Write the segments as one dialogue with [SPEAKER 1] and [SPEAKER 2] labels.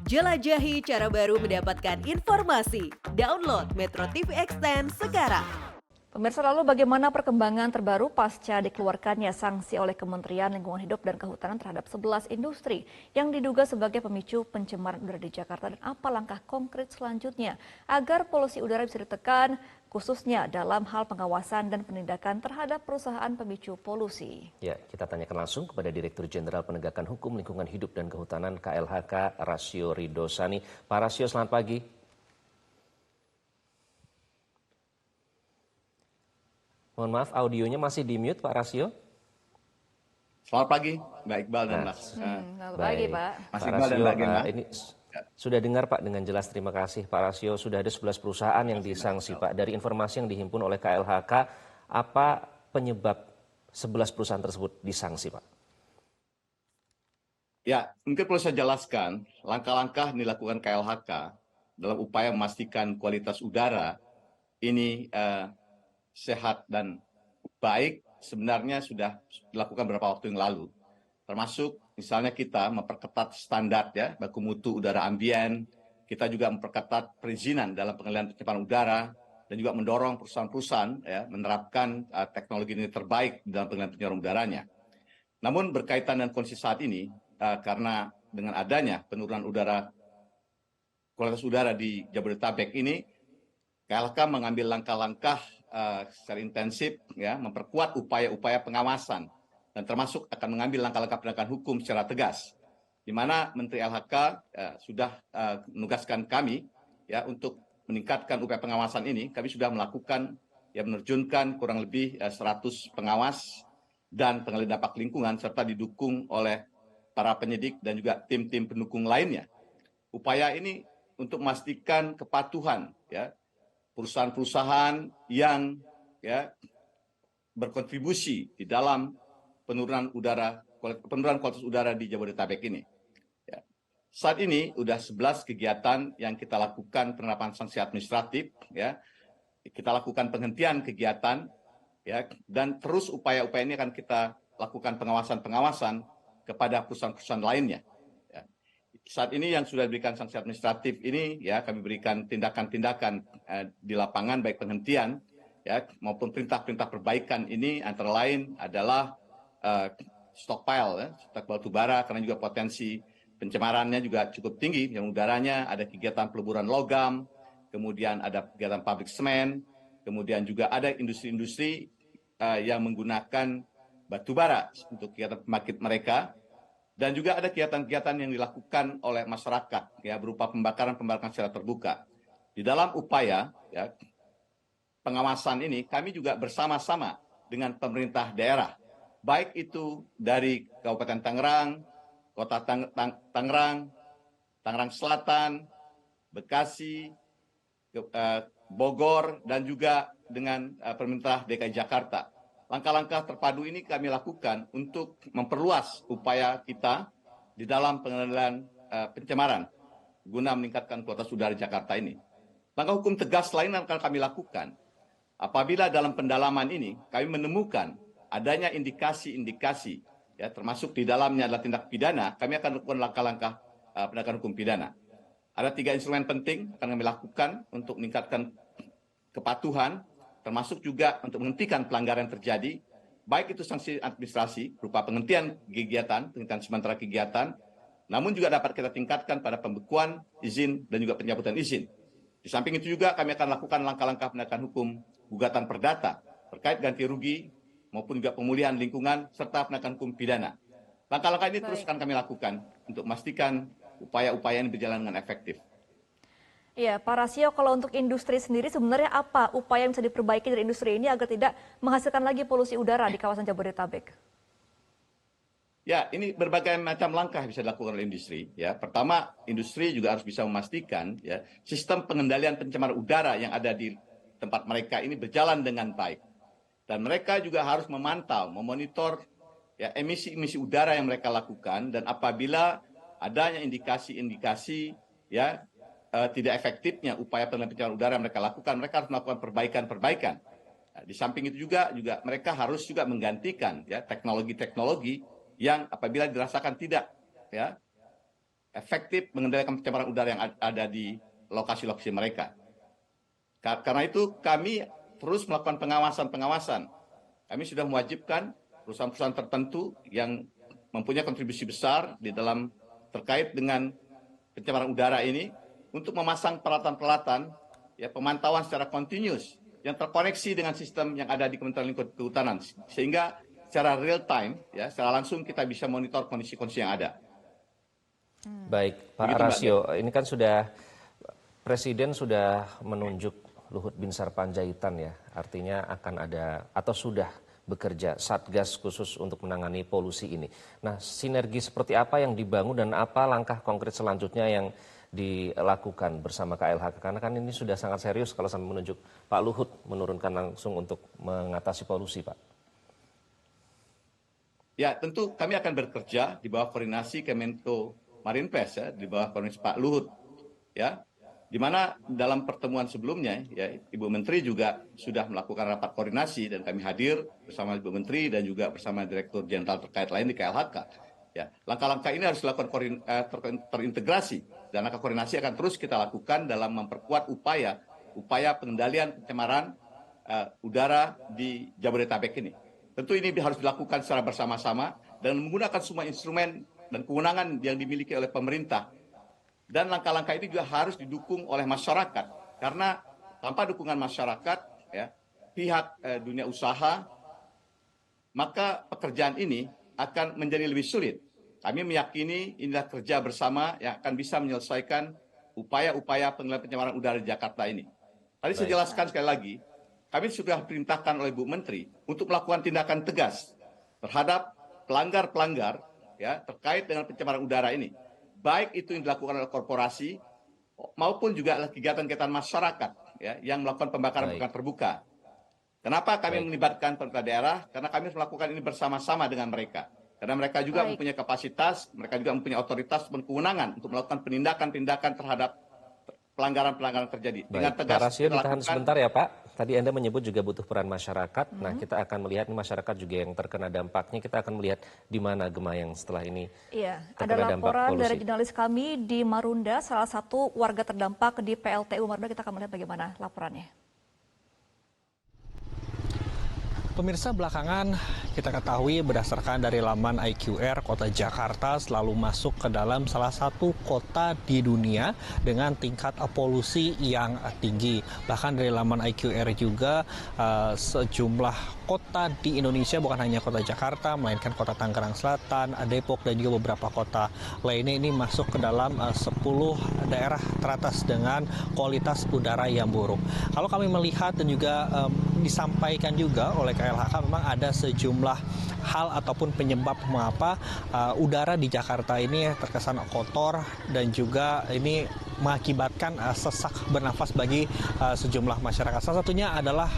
[SPEAKER 1] Jelajahi cara baru mendapatkan informasi. Download Metro TV Extend sekarang.
[SPEAKER 2] Pemirsa, lalu bagaimana perkembangan terbaru pasca dikeluarkannya sanksi oleh Kementerian Lingkungan Hidup dan Kehutanan terhadap 11 industri yang diduga sebagai pemicu pencemaran udara di Jakarta, dan apa langkah konkret selanjutnya agar polusi udara bisa ditekan, khususnya dalam hal pengawasan dan penindakan terhadap perusahaan pemicu polusi.
[SPEAKER 3] Ya, kita tanyakan langsung kepada Direktur Jenderal Penegakan Hukum Lingkungan Hidup dan Kehutanan KLHK, Rasio Ridosani. Pak Rasio, selamat pagi. Mohon maaf, audionya masih di mute, Pak Rasio.
[SPEAKER 4] Selamat pagi, Mbak Iqbal dan Mas.
[SPEAKER 2] Selamat pagi, Pak.
[SPEAKER 4] Mas
[SPEAKER 3] Pak
[SPEAKER 4] Iqbal dan
[SPEAKER 3] Rasio,
[SPEAKER 4] Mbak Gemma.
[SPEAKER 3] ini sudah dengar Pak dengan jelas, terima kasih Pak Rasio. Sudah ada 11 perusahaan yang disanksi Pak. Dari informasi yang dihimpun oleh KLHK, apa penyebab 11 perusahaan tersebut disanksi Pak?
[SPEAKER 4] Ya, mungkin perlu saya jelaskan langkah-langkah yang dilakukan KLHK dalam upaya memastikan kualitas udara ini sehat dan baik sebenarnya sudah dilakukan beberapa waktu yang lalu. Termasuk misalnya kita memperketat standar ya baku mutu udara ambien, kita juga memperketat perizinan dalam pengendalian pencemaran udara, dan juga mendorong perusahaan-perusahaan ya menerapkan teknologi ini terbaik dalam pengendalian pencemaran udaranya. Namun berkaitan dengan kondisi saat ini, karena dengan adanya penurunan kualitas udara di Jabodetabek ini, KLHK mengambil langkah-langkah secara intensif ya memperkuat upaya-upaya pengawasan dan termasuk akan mengambil langkah-langkah penegakan hukum secara tegas, di mana Menteri LHK sudah menugaskan kami ya untuk meningkatkan upaya pengawasan ini. Kami sudah melakukan ya menerjunkan kurang lebih 100 pengawas dan pengendali dampak lingkungan serta didukung oleh para penyidik dan juga tim-tim pendukung lainnya. Upaya ini untuk memastikan kepatuhan ya perusahaan-perusahaan yang ya berkontribusi di dalam penurunan kualitas udara di Jabodetabek ini. Ya. Saat ini sudah 11 kegiatan yang kita lakukan penerapan sanksi administratif, ya. Kita lakukan penghentian kegiatan, ya, dan terus upaya-upaya ini akan kita lakukan pengawasan-pengawasan kepada perusahaan-perusahaan lainnya. Saat ini yang sudah diberikan sanksi administratif ini ya kami berikan tindakan-tindakan di lapangan baik penghentian ya maupun perintah-perintah perbaikan. Ini antara lain adalah stockpile ya, stok batu bara, karena juga potensi pencemarannya juga cukup tinggi yang udaranya. Ada kegiatan peleburan logam, kemudian ada kegiatan pabrik semen, kemudian juga ada industri-industri yang menggunakan batu bara untuk kegiatan pembangkit mereka. Dan juga ada kegiatan-kegiatan yang dilakukan oleh masyarakat ya berupa pembakaran secara terbuka. Di dalam upaya ya pengawasan ini kami juga bersama-sama dengan pemerintah daerah, baik itu dari Kabupaten Tangerang, Kota Tangerang, Tangerang Selatan, Bekasi, Bogor, dan juga dengan pemerintah DKI Jakarta. Langkah-langkah terpadu ini kami lakukan untuk memperluas upaya kita di dalam pengendalian pencemaran guna meningkatkan kualitas udara Jakarta ini. Langkah hukum tegas lain yang akan kami lakukan apabila dalam pendalaman ini kami menemukan adanya indikasi-indikasi ya termasuk di dalamnya adalah tindak pidana, kami akan lakukan langkah-langkah penegakan hukum pidana. Ada 3 instrumen penting akan kami lakukan untuk meningkatkan kepatuhan, termasuk juga untuk menghentikan pelanggaran yang terjadi, baik itu sanksi administrasi berupa penghentian kegiatan, penghentian sementara kegiatan, namun juga dapat kita tingkatkan pada pembekuan izin dan juga pencabutan izin. Di samping itu juga kami akan lakukan langkah-langkah penegakan hukum gugatan perdata terkait ganti rugi maupun juga pemulihan lingkungan serta penegakan hukum pidana. Langkah-langkah ini terus akan kami lakukan untuk memastikan upaya-upaya ini berjalan dengan efektif.
[SPEAKER 2] Iya, Pak Rasio, kalau untuk industri sendiri sebenarnya apa upaya yang bisa diperbaiki dari industri ini agar tidak menghasilkan lagi polusi udara di kawasan Jabodetabek?
[SPEAKER 4] Ya, ini berbagai macam langkah bisa dilakukan oleh industri. Ya, pertama, industri juga harus bisa memastikan ya sistem pengendalian pencemaran udara yang ada di tempat mereka ini berjalan dengan baik. Dan mereka juga harus memantau, memonitor ya emisi-emisi udara yang mereka lakukan, dan apabila adanya indikasi-indikasi ya tidak efektifnya upaya pengendalian pencemaran udara yang mereka lakukan, mereka harus melakukan perbaikan-perbaikan. Nah, di samping itu juga mereka harus juga menggantikan ya teknologi-teknologi yang apabila dirasakan tidak ya efektif mengendalikan pencemaran udara yang ada di lokasi-lokasi mereka. Karena itu kami terus melakukan pengawasan. Kami sudah mewajibkan perusahaan-perusahaan tertentu yang mempunyai kontribusi besar di dalam terkait dengan pencemaran udara ini untuk memasang peralatan-peralatan ya pemantauan secara continuous yang terkoneksi dengan sistem yang ada di Kementerian Lingkungan Hidup Kehutanan, sehingga secara real time ya secara langsung kita bisa monitor kondisi-kondisi yang ada.
[SPEAKER 3] Baik, Pak
[SPEAKER 4] Begitu,
[SPEAKER 3] Rasio, ini kan Presiden sudah menunjuk Luhut Binsar Panjaitan ya, artinya akan ada atau sudah bekerja Satgas khusus untuk menangani polusi ini. Nah, sinergi seperti apa yang dibangun dan apa langkah konkret selanjutnya yang dilakukan bersama KLHK? Karena kan ini sudah sangat serius kalau sampai menunjuk Pak Luhut menurunkan langsung untuk mengatasi polusi, Pak.
[SPEAKER 4] Ya, tentu kami akan bekerja di bawah koordinasi Kemenko Marinvest ya, di bawah koordinasi Pak Luhut ya. Di mana dalam pertemuan sebelumnya ya Ibu Menteri juga sudah melakukan rapat koordinasi dan kami hadir bersama Ibu Menteri dan juga bersama Direktur Jenderal terkait lain di KLHK. Ya, langkah-langkah ini harus dilakukan terintegrasi dan langkah koordinasi akan terus kita lakukan dalam memperkuat upaya pengendalian pencemaran udara di Jabodetabek ini. Tentu ini harus dilakukan secara bersama-sama dan menggunakan semua instrumen dan kewenangan yang dimiliki oleh pemerintah. Dan langkah-langkah ini juga harus didukung oleh masyarakat, karena tanpa dukungan masyarakat, ya, pihak dunia usaha, maka pekerjaan ini akan menjadi lebih sulit. Kami meyakini inilah kerja bersama yang akan bisa menyelesaikan upaya-upaya pengendalian pencemaran udara di Jakarta ini. Tadi saya jelaskan sekali lagi, kami sudah perintahkan oleh Bu Menteri untuk melakukan tindakan tegas terhadap pelanggar-pelanggar ya terkait dengan pencemaran udara ini. Baik itu yang dilakukan oleh korporasi maupun juga kegiatan-kegiatan masyarakat ya, yang melakukan pembakaran terbuka. Kenapa kami melibatkan pemerintah daerah? Karena kami melakukan ini bersama-sama dengan mereka. Karena mereka juga mempunyai kapasitas, mereka juga mempunyai otoritas dan kewenangan untuk melakukan penindakan-penindakan terhadap pelanggaran-pelanggaran terjadi. Dengan tegas,
[SPEAKER 3] Pak Rasio ditahan sebentar ya Pak. Tadi Anda menyebut juga butuh peran masyarakat. Nah, kita akan melihat masyarakat juga yang terkena dampaknya. Kita akan melihat di mana Gema yang setelah ini terkena dampak polusi. Ada
[SPEAKER 2] laporan dari jurnalis kami di Marunda, salah satu warga terdampak di PLTU Marunda. Kita akan melihat bagaimana laporannya.
[SPEAKER 5] Pemirsa, belakangan kita ketahui berdasarkan dari laman IQR, kota Jakarta selalu masuk ke dalam salah satu kota di dunia dengan tingkat polusi yang tinggi. Bahkan dari laman IQR juga sejumlah kota di Indonesia, bukan hanya kota Jakarta, melainkan kota Tangerang Selatan, Depok, dan juga beberapa kota lainnya ini masuk ke dalam 10 daerah teratas dengan kualitas udara yang buruk. Kalau kami melihat dan juga disampaikan juga oleh KLHK, memang ada sejumlah hal ataupun penyebab mengapa udara di Jakarta ini terkesan kotor dan juga ini mengakibatkan sesak bernafas bagi sejumlah masyarakat. Salah satunya adalah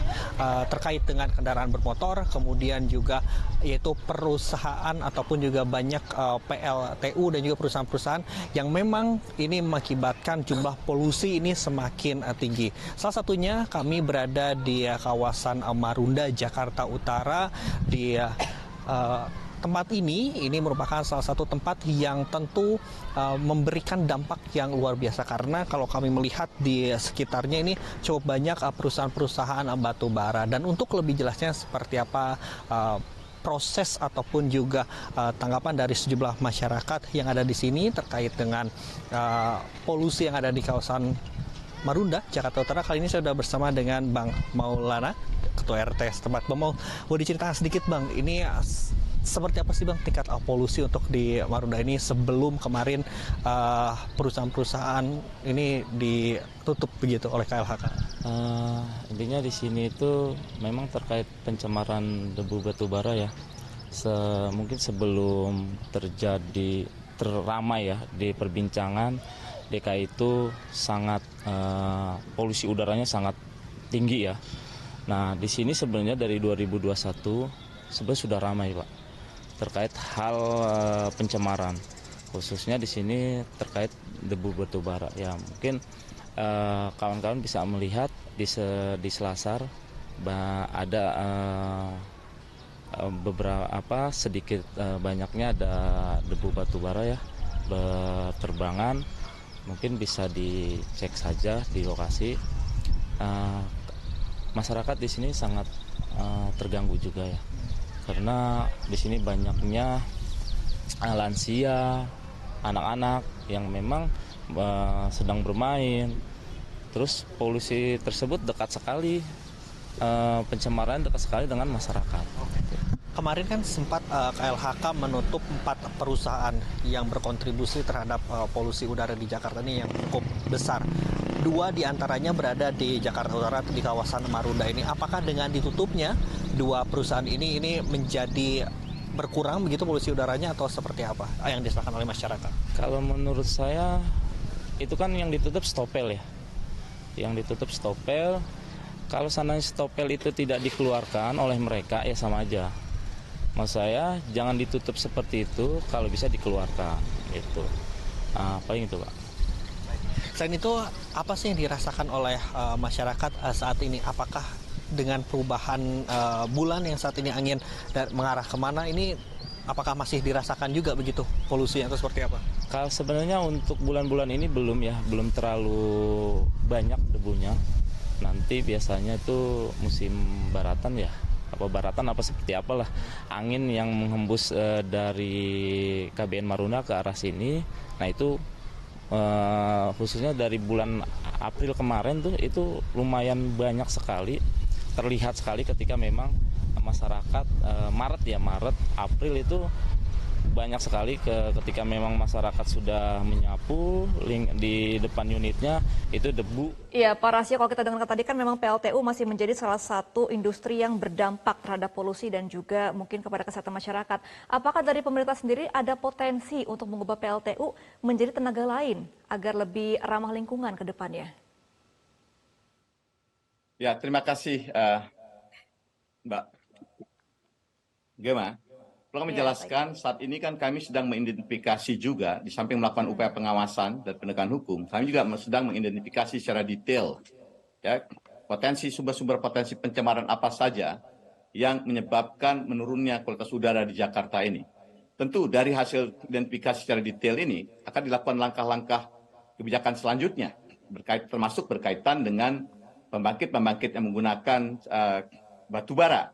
[SPEAKER 5] terkait dengan kendaraan bermotor, kemudian juga yaitu perusahaan ataupun juga banyak PLTU dan juga perusahaan-perusahaan yang memang ini mengakibatkan jumlah polusi ini semakin tinggi. Salah satunya kami berada di kawasan Marunda, Jakarta Utara. Di tempat ini merupakan salah satu tempat yang tentu memberikan dampak yang luar biasa, karena kalau kami melihat di sekitarnya ini cukup banyak perusahaan-perusahaan batu bara. Dan untuk lebih jelasnya seperti apa proses ataupun juga tanggapan dari sejumlah masyarakat yang ada di sini terkait dengan polusi yang ada di kawasan Marunda, Jakarta Utara, kali ini saya sudah bersama dengan Bang Maulana, Ketua RT setempat. Bang, mau diceritakan sedikit Bang, ini seperti apa sih Bang tingkat polusi untuk di Marunda ini sebelum kemarin perusahaan-perusahaan ini ditutup begitu oleh KLHK?
[SPEAKER 6] Intinya di sini itu memang terkait pencemaran debu batubara ya. Mungkin sebelum terjadi teramai ya di perbincangan, DKI itu sangat polusi udaranya sangat tinggi ya. Nah, di sini sebenarnya dari 2021 sebenarnya sudah ramai Pak terkait hal pencemaran, khususnya di sini terkait debu batubara ya. Mungkin kawan-kawan bisa melihat di Selasar ada beberapa sedikit banyaknya ada debu batubara ya berterbangan, mungkin bisa dicek saja di lokasi. Masyarakat di sini sangat terganggu juga ya, karena di sini banyaknya lansia, anak-anak yang memang sedang bermain. Terus polusi tersebut dekat sekali, pencemaran dekat sekali dengan masyarakat.
[SPEAKER 5] Kemarin kan sempat KLHK menutup 4 perusahaan yang berkontribusi terhadap polusi udara di Jakarta ini yang cukup besar. 2 diantaranya berada di Jakarta Utara di kawasan Marunda ini. Apakah dengan ditutupnya 2 perusahaan ini menjadi berkurang begitu polusi udaranya atau seperti apa yang dirasakan oleh masyarakat?
[SPEAKER 6] Kalau menurut saya itu kan yang ditutup stopel ya. Yang ditutup stopel, kalau seandainya stopel itu tidak dikeluarkan oleh mereka ya sama aja. Maksud saya jangan ditutup seperti itu, kalau bisa dikeluarkan gitu. Paling itu Pak.
[SPEAKER 5] Selain itu apa sih yang dirasakan oleh masyarakat saat ini? Apakah dengan perubahan bulan yang saat ini angin mengarah kemana ini, apakah masih dirasakan juga begitu polusi atau seperti apa?
[SPEAKER 6] Kalau sebenarnya untuk bulan-bulan ini belum terlalu banyak debunya. Nanti biasanya itu musim baratan ya, apa seperti apalah, angin yang menghembus dari KBN Marunda ke arah sini. Nah itu khususnya dari bulan April kemarin tuh itu lumayan banyak sekali, terlihat sekali ketika memang masyarakat Maret, April itu banyak sekali ketika memang masyarakat sudah menyapu di depan unitnya itu debu.
[SPEAKER 2] Iya Pak Rasio, kalau kita dengar tadi kan memang PLTU masih menjadi salah satu industri yang berdampak terhadap polusi dan juga mungkin kepada kesehatan masyarakat. Apakah dari pemerintah sendiri ada potensi untuk mengubah PLTU menjadi tenaga lain agar lebih ramah lingkungan ke depannya?
[SPEAKER 4] Ya, terima kasih Mbak Gema. Perlu kami jelaskan, saat ini kan kami sedang mengidentifikasi juga, di samping melakukan upaya pengawasan dan penegakan hukum, kami juga sedang mengidentifikasi secara detail ya, sumber-sumber potensi pencemaran apa saja yang menyebabkan menurunnya kualitas udara di Jakarta ini. Tentu dari hasil identifikasi secara detail ini akan dilakukan langkah-langkah kebijakan selanjutnya, termasuk berkaitan dengan pembangkit-pembangkit yang menggunakan batu bara.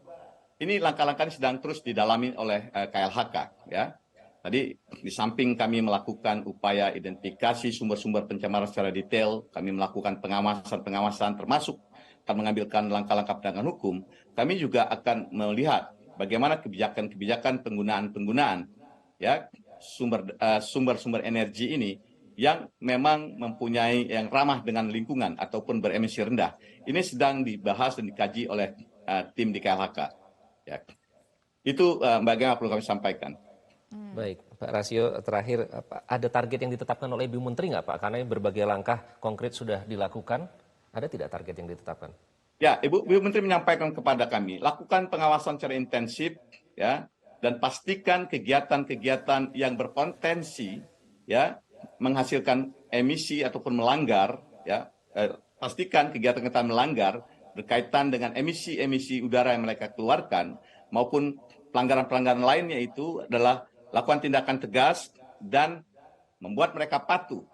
[SPEAKER 4] Ini langkah-langkah ini sedang terus didalami oleh KLHK. Ya. Tadi di samping kami melakukan upaya identifikasi sumber-sumber pencemaran secara detail, kami melakukan pengawasan termasuk akan mengambilkan langkah-langkah penegakan hukum, kami juga akan melihat bagaimana kebijakan-kebijakan penggunaan ya sumber-sumber energi ini yang memang mempunyai yang ramah dengan lingkungan ataupun beremisi rendah. Ini sedang dibahas dan dikaji oleh tim di KLHK. Ya. Itu Mbak Gema perlu kami sampaikan.
[SPEAKER 3] Baik, Pak Rasio, terakhir ada target yang ditetapkan oleh Ibu Menteri nggak Pak? Karena berbagai langkah konkret sudah dilakukan, ada tidak target yang ditetapkan?
[SPEAKER 4] Ya, Ibu Menteri menyampaikan kepada kami, lakukan pengawasan secara intensif, ya, dan pastikan kegiatan-kegiatan yang berpotensi, ya, menghasilkan emisi ataupun melanggar, ya, pastikan kegiatan-kegiatan melanggar berkaitan dengan emisi udara yang mereka keluarkan maupun pelanggaran-pelanggaran lainnya itu adalah lakukan tindakan tegas dan membuat mereka patuh.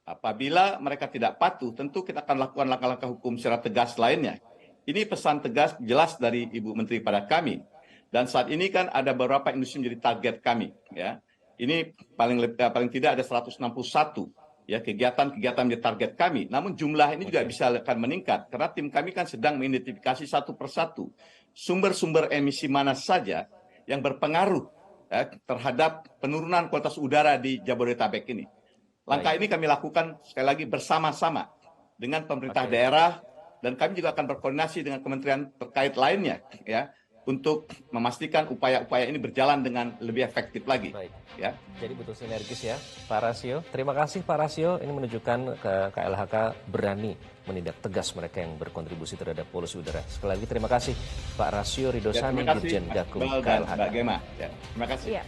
[SPEAKER 4] Apabila mereka tidak patuh, tentu kita akan lakukan langkah-langkah hukum secara tegas lainnya. Ini pesan tegas jelas dari Ibu Menteri pada kami. Dan saat ini kan ada beberapa industri menjadi target kami. Ya. Ini paling tidak ada 161. Ya, kegiatan-kegiatan menjadi target kami. Namun jumlah ini juga bisa akan meningkat karena tim kami kan sedang mengidentifikasi satu persatu sumber-sumber emisi mana saja yang berpengaruh terhadap penurunan kualitas udara di Jabodetabek ini. Langkah ini kami lakukan sekali lagi bersama-sama dengan pemerintah daerah dan kami juga akan berkoordinasi dengan kementerian terkait lainnya ya untuk memastikan upaya-upaya ini berjalan dengan lebih efektif lagi.
[SPEAKER 3] Baik.
[SPEAKER 4] Ya.
[SPEAKER 3] Jadi betul sinergis ya, Pak Rasio. Terima kasih Pak Rasio. Ini menunjukkan ke KLHK berani menindak tegas mereka yang berkontribusi terhadap polusi udara. Sekali lagi terima kasih Pak Rasio Ridosani, Dirjen Gakum KLHK.
[SPEAKER 4] Mbak Gema. Ya, terima kasih.
[SPEAKER 2] Ya.